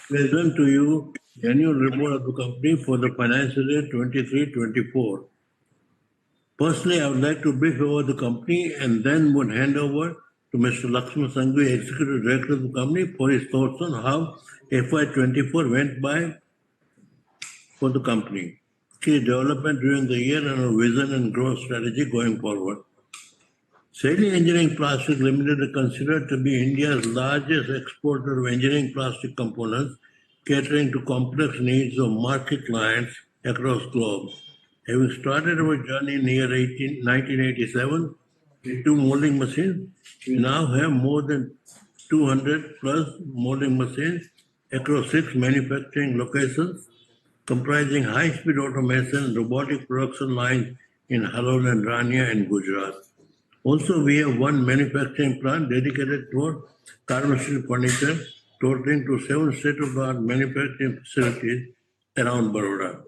Present to you annual report of the company for the financial year 23-24. Personally, I would like to brief over the company and then would hand over to Mr. Lakshman Sangvi, Executive Director of the company, for his thoughts on how FY24 went by for the company, key development during the year, and our vision and growth strategy going forward. Shaily Engineering Plastic Limited is considered to be India's largest exporter of engineering plastic components, catering to complex needs of market clients across globe. Having started our journey in the year 1987 with two molding machines, we now have more than 200 plus molding machines across 6 manufacturing locations, comprising high-speed automation and robotic production lines in Halol and Rania and Gujarat. Also, we have one manufacturing plant dedicated toward carbon steel furniture, totaling to 7 state-of-the-art manufacturing facilities around Baroda.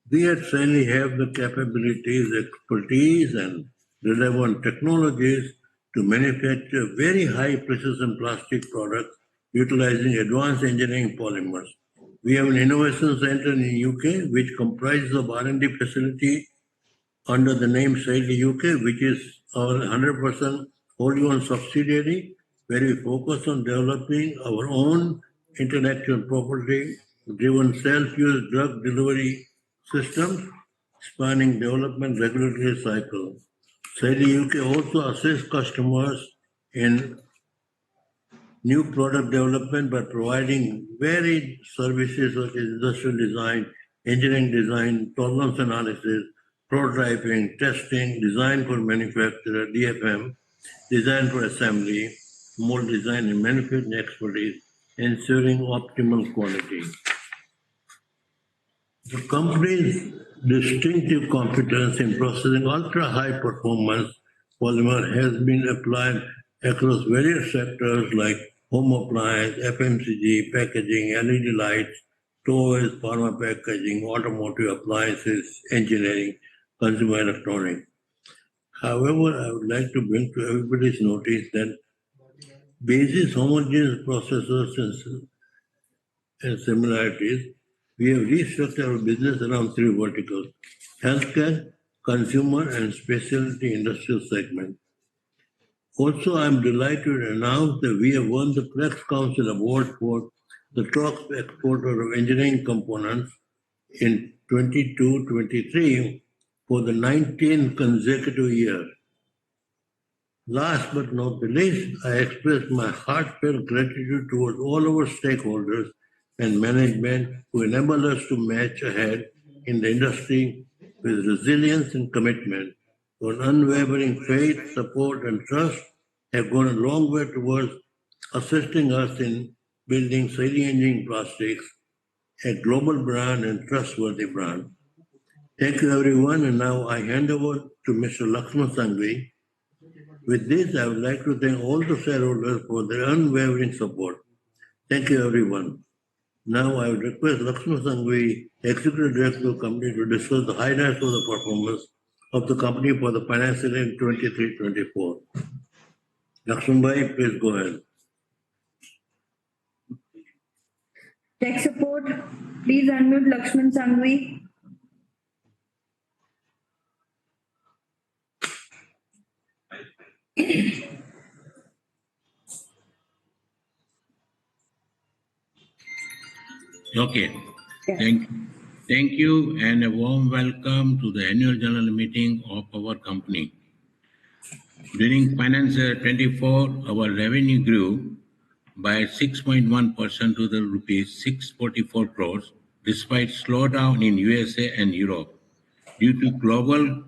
We at Shaily have the capabilities, expertise, and relevant technologies to manufacture very high precision plastic products utilizing advanced engineering polymers. We have an innovation center in UK which comprises of R&D facility under the name Shaily UK, which is our 100% wholly owned subsidiary, where we focus on developing our own intellectual property-driven self-use drug delivery systems, spanning development regulatory cycle. Shaily UK also assists customers in new product development by providing varied services such as industrial design, engineering design, tolerance analysis, prototyping, testing, design for manufacturer, DFM, design for assembly, mold design and manufacturing expertise, ensuring optimal quality. The company's distinctive competence in processing ultra-high performance polymer has been applied across various sectors like home appliance, FMCG, packaging, LED lights, toys, pharma packaging, automotive appliances, engineering, consumer electronics. However, I would like to bring to everybody's notice that basis homogeneous processes and similarities, we have restructured our business around 3 verticals: healthcare, consumer, and specialty industrial segment. Also, I am delighted to announce that we have won the Flex Council Award for the top exporter of engineering components in 22-23 for the 19th consecutive year. Last but not the least, I express my heartfelt gratitude towards all our stakeholders and management who enable us to match ahead in the industry with resilience and commitment. Your unwavering faith, support, and trust have gone a long way towards assisting us in building Shaily Engineering Plastics, a global brand and trustworthy brand. Thank you, everyone. And now I hand over to Mr. Lakshman Sangvi. With this, I would like to thank all the shareholders for their unwavering support. Thank you, everyone. Now I would request Lakshman Sangvi, Executive Director of the company, to discuss the highlights of the performance of the company for the financial year 23-24. Lakshman Bhai, please go ahead. Tech support, please unmute Lakshman Sangvi. Okay. Thank you and a warm welcome to the annual general meeting of our company. During financial 24, our revenue grew by 6.1% to the rupees 644 crores, despite slowdown in USA and Europe due to global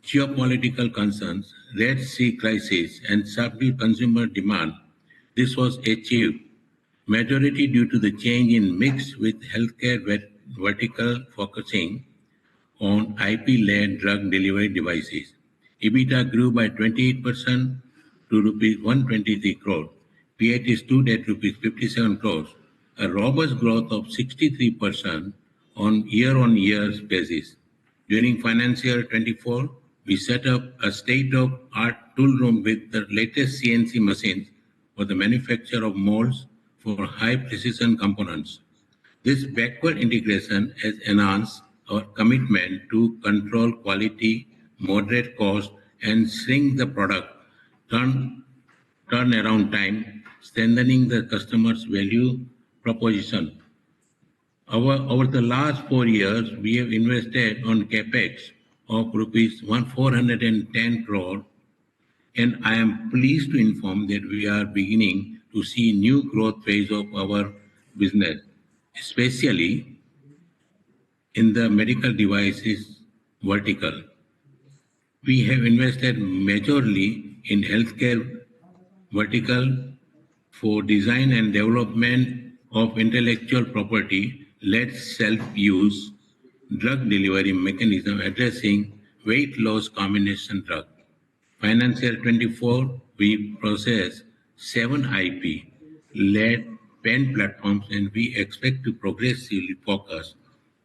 geopolitical concerns, Red Sea crisis, and subdued consumer demand. This was achieved majority due to the change in mix with healthcare vertical focusing on IP-led drug delivery devices. EBITDA grew by 28% to rupees 123 crore. PAT stood at rupees 57 crores, a robust growth of 63% on year-on-year basis. During financial year 24, we set up a state-of-art tool room with the latest CNC machines for the manufacture of molds, for high precision components. This backward integration has enhanced our commitment to control quality, moderate cost, and shrink the product turnaround time, strengthening the customer's value proposition. Over the last 4 years, we have invested on capex of rupees 410 crore, and I am pleased to inform that we are beginning to see new growth phase of our business, especially in the medical devices vertical. We have invested majorly in healthcare vertical for design and development of intellectual property-led self-use drug delivery mechanism addressing weight loss combination drug. Financial 24, we process 7 IP-led pen platforms, and we expect to progressively focus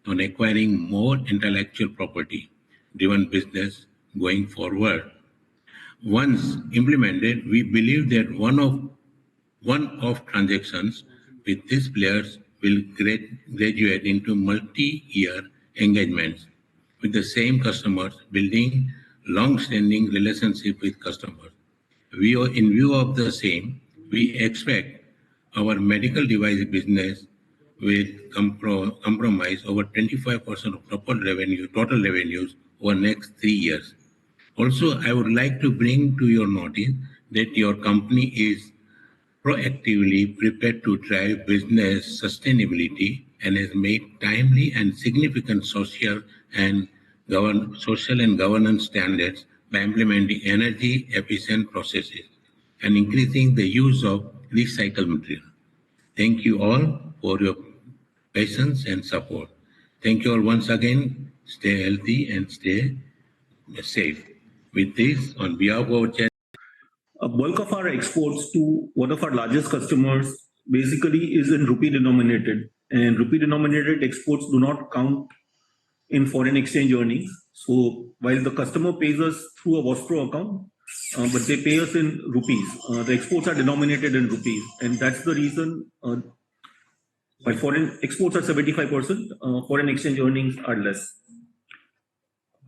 on acquiring more intellectual property-driven business going forward. Once implemented, we believe that one-off transactions with these players will graduate into multi-year engagements with the same customers, building long-standing relationship with customers. In view of the same, we expect our medical device business will compromise over 25% of total revenues over next 3 years. Also, I would like to bring to your notice that your company is proactively prepared to drive business sustainability and has made timely and significant social and governance standards by implementing energy efficient processes and increasing the use of recycled material. Thank you all for your patience and support. Thank you all once again. Stay healthy and stay safe. With this, on behalf of our chair, a bulk of our exports to one of our largest customers basically is in rupee denominated, and rupee denominated exports do not count in foreign exchange earnings. So while the customer pays us through a Vostro account, but they pay us in rupees. The exports are denominated in rupees, and that's the reason why foreign exports are 75%, foreign exchange earnings are less.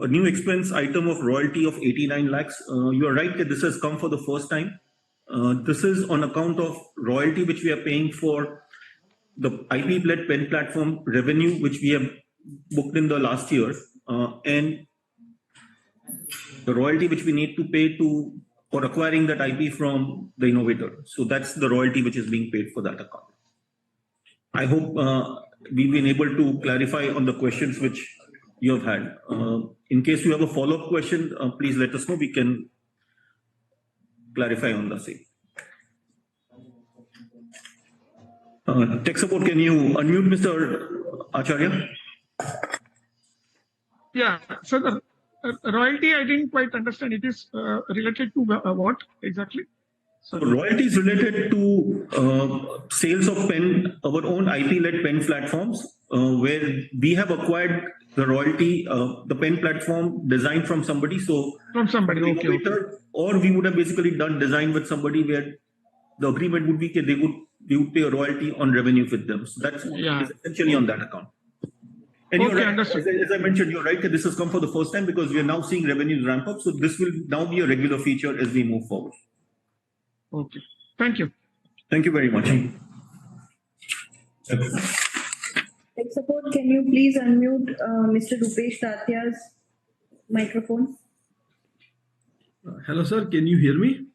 A new expense item of royalty of 89 lakhs. You are right that this has come for the first time. This is on account of royalty which we are paying for the IP-led pen platform revenue which we have booked in the last year, and the royalty which we need to pay for acquiring that IP from the innovator. So that's the royalty which is being paid for that account. I hope we've been able to clarify on the questions which you have had. In case you have a follow-up question, please let us know. We can clarify on the same. Tech support, can you unmute Mr. Acharya? Yeah, so the royalty, I didn't quite understand. It is related to what exactly? So royalty is related to sales of pen, our own IP-led pen platforms, where we have acquired the royalty, the pen platform designed from somebody. So from somebody, okay. Or we would have basically done design with somebody where the agreement would be that we would pay a royalty on revenue with them. So that's essentially on that account. And okay, you're right, understood. as I mentioned, you're right that this has come for the first time because we are now seeing revenues ramp up. So this will now be a regular feature as we move forward. Okay, thank you. Thank you very much. Tech support, can you please unmute Mr. Rupesh Tatya's microphone? Hello, sir. Can you hear me?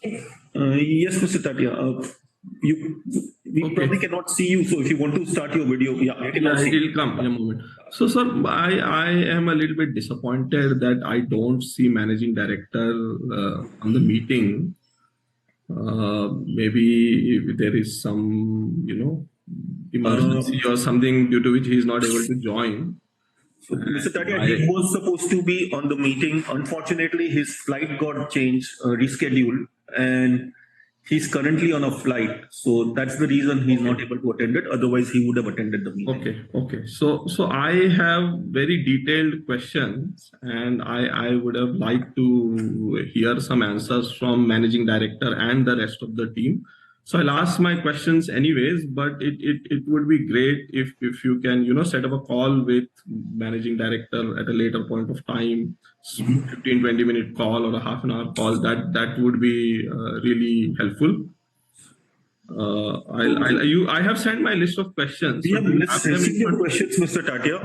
Yes, Mr. Tatya. We probably cannot see you, so if you want to start your video, it will come in a moment. So, sir, I am a little bit disappointed that I don't see managing director on the meeting. Maybe if there is some, emergency or something due to which he is not able to join. So, Mr. Tatya, he was supposed to be on the meeting. Unfortunately, his flight got changed, rescheduled, and He's currently on a flight, so that's the reason he's not able to attend it. Otherwise, he would have attended the meeting. Okay. So I have very detailed questions, and I would have liked to hear some answers from managing director and the rest of the team. So I'll ask my questions anyways, but it would be great if you can set up a call with managing director at a later point of time, 15-20 minute call or a half an hour call. That would be really helpful. I have sent my list of questions. We have received your questions, Mr. Tatia.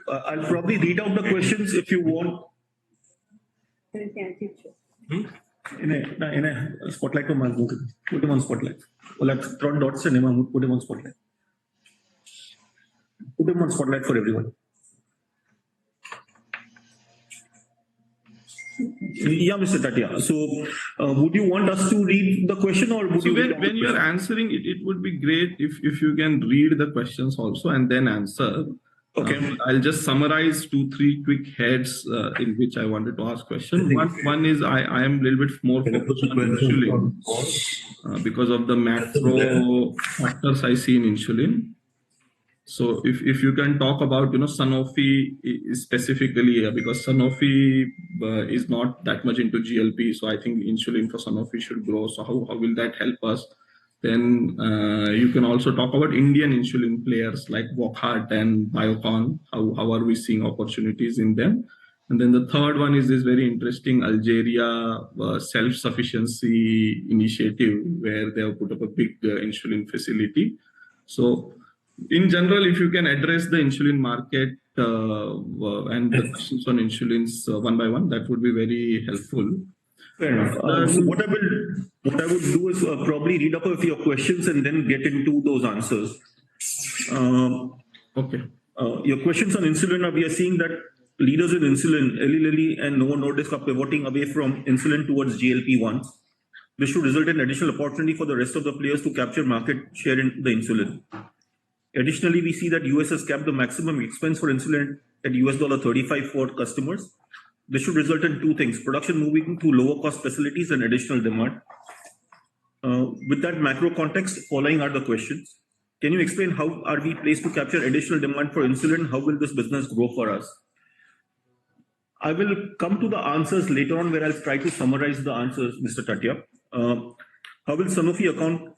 I'll probably read out the questions if you want. In a spotlight for Mazmuk. Put him on spotlight. Well, let's throw dots and put him on spotlight. Put him on spotlight for everyone. Yeah, Mr. Tatia. So, would you want us to read the question, or would when you're answering it, it would be great if you can read the questions also and then answer. Okay. I'll just summarize 2-3 quick heads in which I wanted to ask questions. One is I am a little bit more focused on insulin because of the macro factors I see in insulin. So if you can talk about Sanofi specifically, because Sanofi is not that much into GLP, so I think insulin for Sanofi should grow. So how will that help us? Then you can also talk about Indian insulin players like Wockhardt and Biocon. How are we seeing opportunities in them? And then the third one is this very interesting Algeria self-sufficiency initiative where they have put up a big insulin facility. So in general, if you can address the insulin market and the questions on insulins one by one, that would be very helpful. Fair enough. So what I would do is probably read up a few questions and then get into those answers. Okay. Your questions on insulin, we are seeing that leaders in insulin, Eli Lilly and Novo Nordisk, are pivoting away from insulin towards GLP-1s. This should result in additional opportunity for the rest of the players to capture market share in the insulin. Additionally, we see that US has capped the maximum expense for insulin at $35 for customers. This should result in two things: production moving to lower cost facilities and additional demand. With that macro context, following are the questions. Can you explain how are we placed to capture additional demand for insulin? How will this business grow for us? I will come to the answers later on, where I'll try to summarize the answers, Mr. Tatia. How will Sanofi account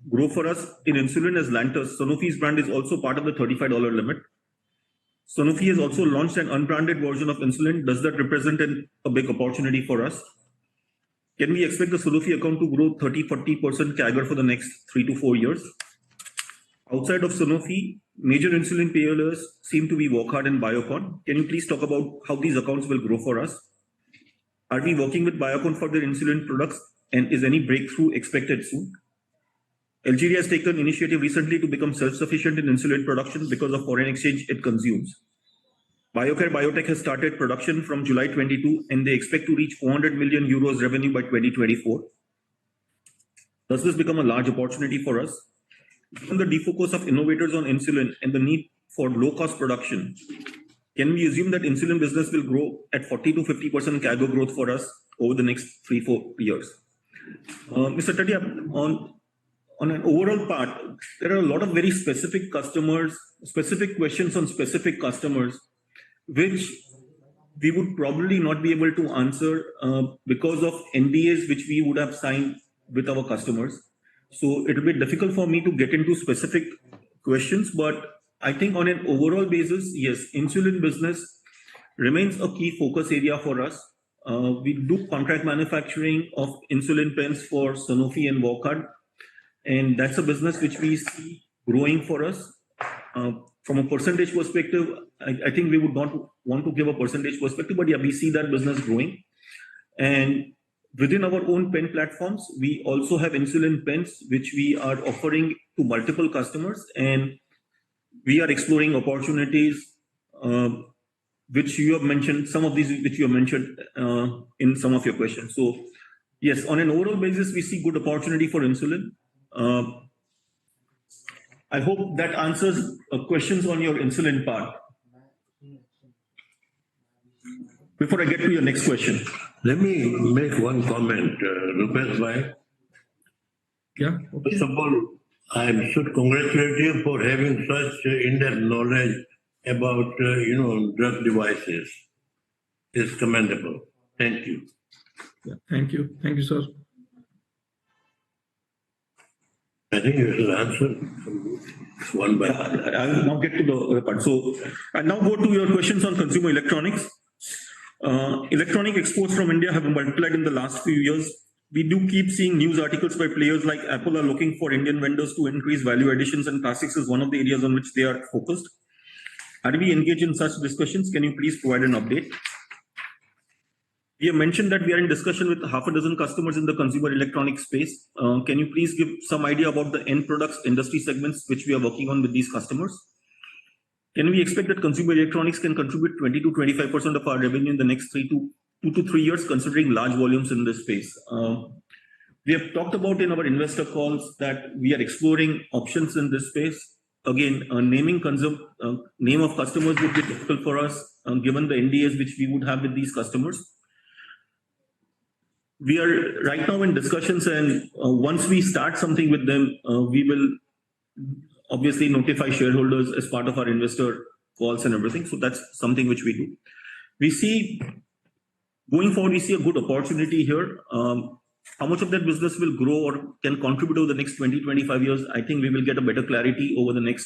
grow for us in insulin as Lantus? Sanofi's brand is also part of the $35 limit. Sanofi has also launched an unbranded version of insulin. Does that represent a big opportunity for us? Can we expect the Sanofi account to grow 30-40% CAGR for the next 3 to 4 years? Outside of Sanofi, major insulin payers seem to be Wockhardt and Biocon. Can you please talk about how these accounts will grow for us? Are we working with Biocon for their insulin products, and is any breakthrough expected soon? Algeria has taken initiative recently to become self-sufficient in insulin production because of foreign exchange it consumes. Biocare Biotech has started production from July 22, and they expect to reach 400 million euros revenue by 2024. Does this become a large opportunity for us? Given the defocus of innovators on insulin and the need for low-cost production, can we assume that insulin business will grow at 40 to 50% CAGR growth for us over the next 3-4 years? Mr. Tatia, on an overall part, there are a lot of very specific customers, specific questions on specific customers, which we would probably not be able to answer because of NDAs which we would have signed with our customers. So it will be difficult for me to get into specific questions, but I think on an overall basis, yes, insulin business remains a key focus area for us. We do contract manufacturing of insulin pens for Sanofi and Wockhardt, and that's a business which we see growing for us. From a percentage perspective, I think we would not want to give a percentage perspective, but yeah, we see that business growing. And within our own pen platforms, we also have insulin pens, which we are offering to multiple customers, and we are exploring opportunities which you have mentioned, some of these which you have mentioned in some of your questions. So yes, on an overall basis, we see good opportunity for insulin. I hope that answers questions on your insulin part. Before I get to your next question. Let me make one comment, Rupesh bhai. Yeah. Okay. First of all, I should congratulate you for having such in-depth knowledge about, drug devices. It's commendable. Thank you. Yeah. Thank you. Thank you, sir. I think you should answer one by one. I will now get to the other part. So I now go to your questions on consumer electronics. Electronic exports from India have multiplied in the last few years. We do keep seeing news articles by players like Apple are looking for Indian vendors to increase value additions, and plastics is one of the areas on which they are focused. Are we engaged in such discussions? Can you please provide an update? We have mentioned that we are in discussion with half a dozen customers in the consumer electronics space. Can you please give some idea about the end products industry segments which we are working on with these customers? Can we expect that consumer electronics can contribute 20 to 25% of our revenue in the next 2 to 3 years, considering large volumes in this space? We have talked about in our investor calls that we are exploring options in this space. Again, name of customers would be difficult for us, given the NDAs which we would have with these customers. We are right now in discussions, and once we start something with them, we will obviously notify shareholders as part of our investor calls and everything. So that's something which we do. We see going forward, we see a good opportunity here. How much of that business will grow or can contribute over the next 20-25 years? I think we will get a better clarity over the next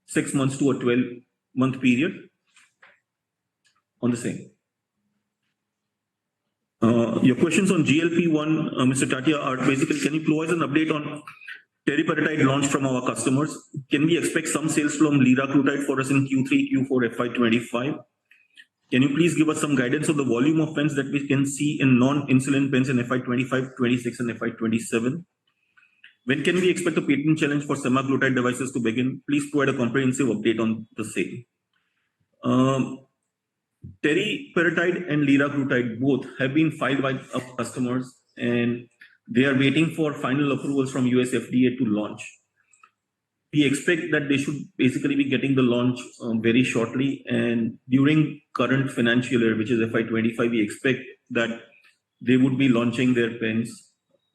6 months to a 12-month period on the same. Your questions on GLP-1, Mr. Tatia, are basically, can you provide an update on teriparatide launch from our customers? Can we expect some sales from liraglutide for us in Q3, Q4, FY25? Can you please give us some guidance on the volume of pens that we can see in non-insulin pens in FY25, 26, and FY27? When can we expect a patent challenge for semaglutide devices to begin? Please provide a comprehensive update on the same. Teriparatide and liraglutide both have been filed by our customers, and they are waiting for final approvals from US FDA to launch. We expect that they should basically be getting the launch very shortly, and during current financial year, which is FY25, we expect that they would be launching their pens,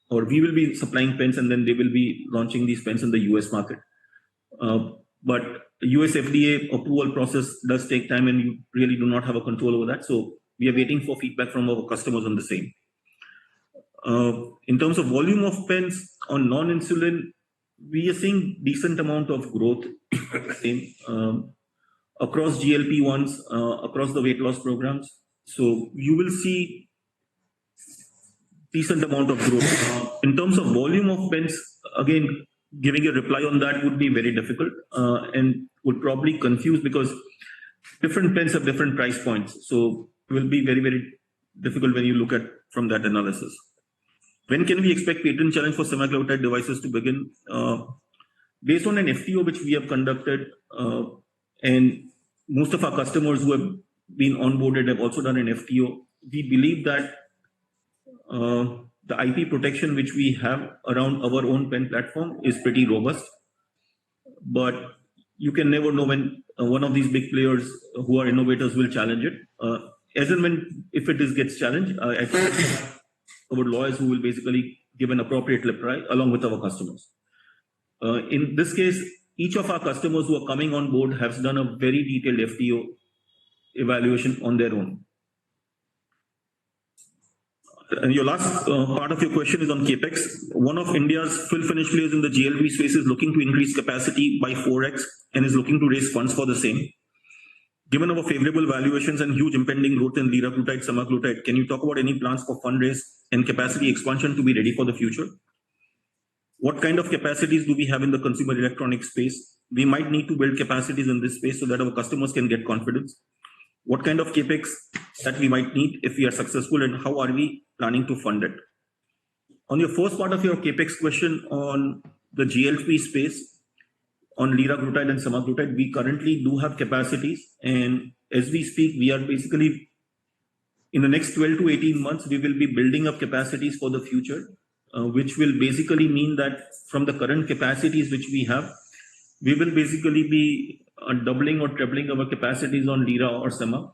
or we will be supplying pens, and then they will be launching these pens in the US market. But US FDA approval process does take time, and you really do not have a control over that. So we are waiting for feedback from our customers on the same. In terms of volume of pens on non-insulin, we are seeing decent amount of growth across GLP-1s, across the weight loss programs. So you will see decent amount of growth. In terms of volume of pens, again, giving a reply on that would be very difficult and would probably confuse, because different pens have different price points. So it will be very, very difficult when you look at from that analysis. When can we expect patent challenge for semaglutide devices to begin? Based on an FTO which we have conducted, and most of our customers who have been onboarded have also done an FTO, we believe that the IP protection which we have around our own pen platform is pretty robust. But you can never know when one of these big players who are innovators will challenge it. As and when, if it gets challenged, I think our lawyers who will basically give an appropriate reply along with our customers. In this case, each of our customers who are coming on board has done a very detailed FTO evaluation on their own. And your last part of your question is on CapEx. One of India's fill finish players in the GLP space is looking to increase capacity by 4x and is looking to raise funds for the same. Given our favorable valuations and huge impending growth in liraglutide, semaglutide, can you talk about any plans for fundraise and capacity expansion to be ready for the future? What kind of capacities do we have in the consumer electronics space? We might need to build capacities in this space so that our customers can get confidence. What kind of CapEx that we might need if we are successful, and how are we planning to fund it? On your first part of your CapEx question on the GLP space, on liraglutide and semaglutide, we currently do have capacities, and as we speak, we are basically in the next 12 to 18 months, we will be building up capacities for the future, which will basically mean that from the current capacities which we have, we will basically be doubling or tripling our capacities on lira or sema.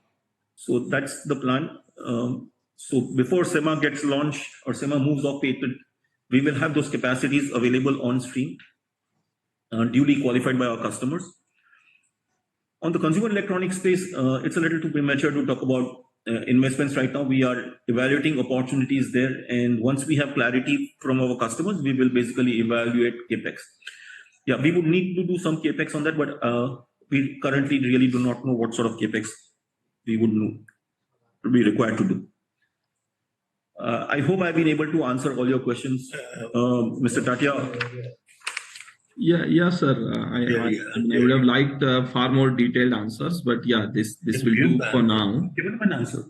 So that's the plan. So before sema gets launched or sema moves off patent, we will have those capacities available on stream, duly qualified by our customers. On the consumer electronics space, it's a little too premature to talk about investments right now. We are evaluating opportunities there, and once we have clarity from our customers, we will basically evaluate capex. Yeah, we would need to do some capex on that, but we currently really do not know what sort of capex we would be required to do. I hope I've been able to answer all your questions, Mr. Tatia. Yeah, sir. I would have liked far more detailed answers, but yeah, this will do for now. Give him an answer.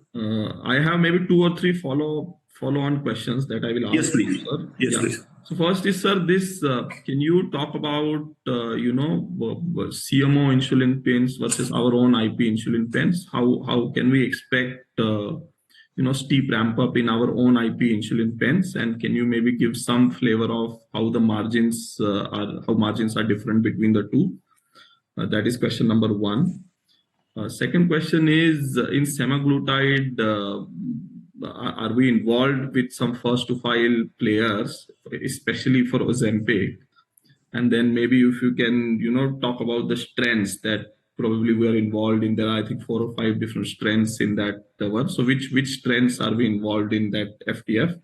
I have maybe 2 or 3 follow-on questions that I will ask. Yes, please. Sir. Yes, yeah. please. So first is, sir, this can you talk about CMO insulin pens versus our own IP insulin pens? How can we expect steep ramp up in our own IP insulin pens, and can you maybe give some flavor of how the margins are different between the two? That is question number 1. Second question is, in semaglutide, are we involved with some first to file players, especially for Ozempic? And then maybe if you can talk about the strengths that probably we are involved in. There are, I think, 4 or 5 different strengths in that one. So which strengths are we involved in that FTF?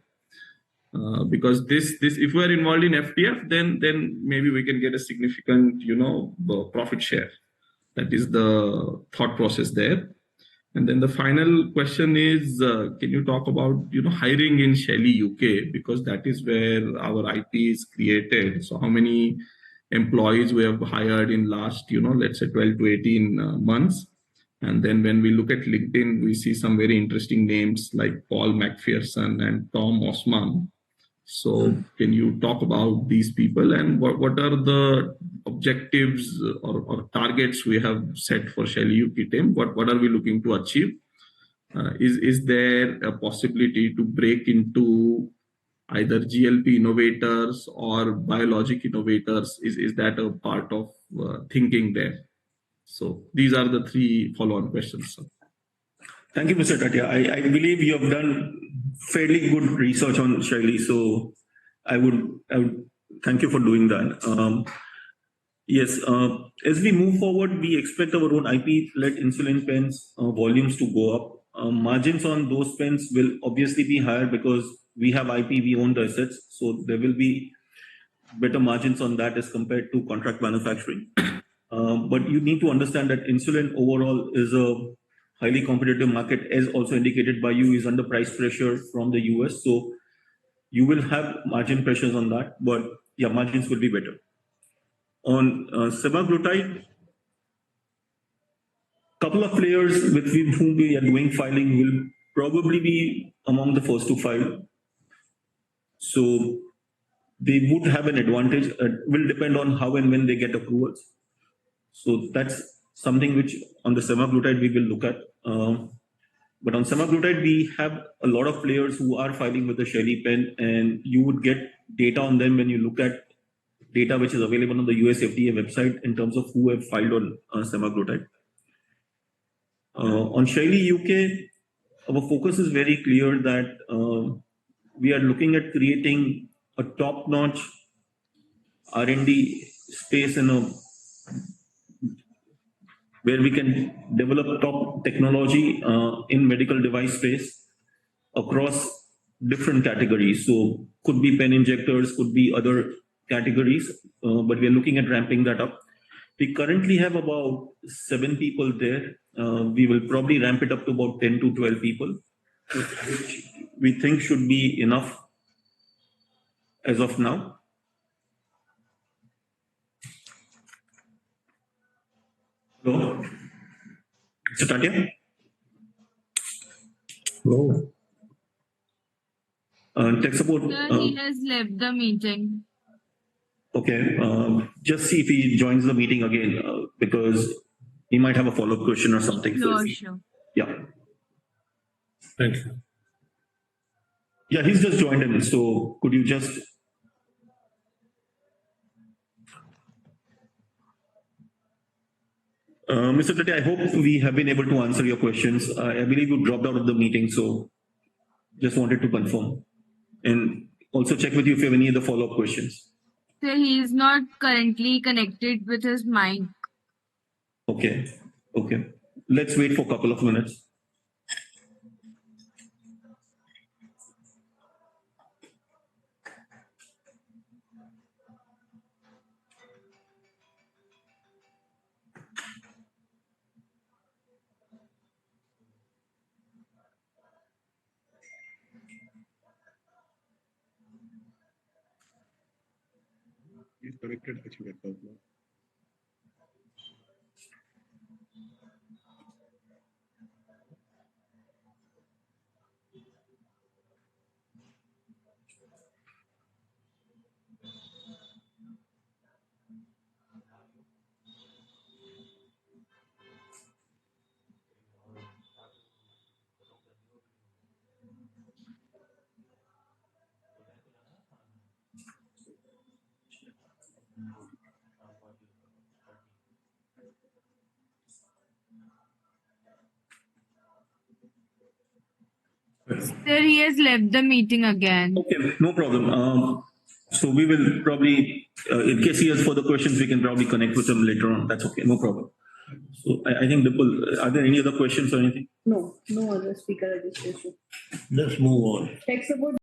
Because this if we are involved in FTF, then maybe we can get a significant profit share. That is the thought process there. And then the final question is, can you talk about hiring in Shaily UK, because that is where our IP is created. So how many employees we have hired in last let's say 12 to 18 months. And then when we look at LinkedIn, we see some very interesting names like Paul McPherson and Tom Osman. So can you talk about these people and what are the objectives or targets we have set for Shaily UK team? What are we looking to achieve? Is there a possibility to break into either GLP innovators or biologic innovators? Is that a part of thinking there? So these are the 3 follow-on questions, sir. Thank you, Mr. Tatia. I believe you have done fairly good research on Shaily, so I would thank you for doing that. Yes, as we move forward, we expect our own IP-led insulin pens volumes to go up. Margins on those pens will obviously be higher because we have IP, we own the assets, so there will be better margins on that as compared to contract manufacturing. But you need to understand that insulin overall is a highly competitive market, as also indicated by you, is under price pressure from the US. So you will have margin pressures on that, but yeah, margins will be better. On semaglutide, couple of players with whom we are doing filing will probably be among the first to file. So they would have an advantage. It will depend on how and when they get approvals. So that's something which on the semaglutide we will look at. But on semaglutide, we have a lot of players who are filing with the Shaily pen, and you would get data on them when you look at data which is available on the US FDA website in terms of who have filed on semaglutide. On Shaily UK, our focus is very clear that we are looking at creating a top-notch R&D space where we can develop top technology in medical device space across different categories. So could be pen injectors, could be other categories, but we are looking at ramping that up. We currently have about 7 people there. We will probably ramp it up to about 10 to 12 people, which we think should be enough as of now. Hello? Mr. Tatia? Hello. Tech support. Sir, he has left the meeting. Okay. Just see if he joins the meeting again, because he might have a follow-up question or something. Sure. Yeah. Thank you. Yeah, he's just joined in. So could you just... Mr. Tati, I hope we have been able to answer your questions. I believe you dropped out of the meeting, so just wanted to confirm. And also check with you if you have any other follow-up questions. Sir, he is not currently connected with his mic. Okay. Okay. Let's wait for a couple of minutes. He's connected actually. Sir, he has left the meeting again. Okay, no problem. So we will probably, in case he has further questions, we can probably connect with him later on. That's okay, no problem. So I think, Dipal, are there any other questions or anything? No, no other speaker registration. Let's move on. Tech support.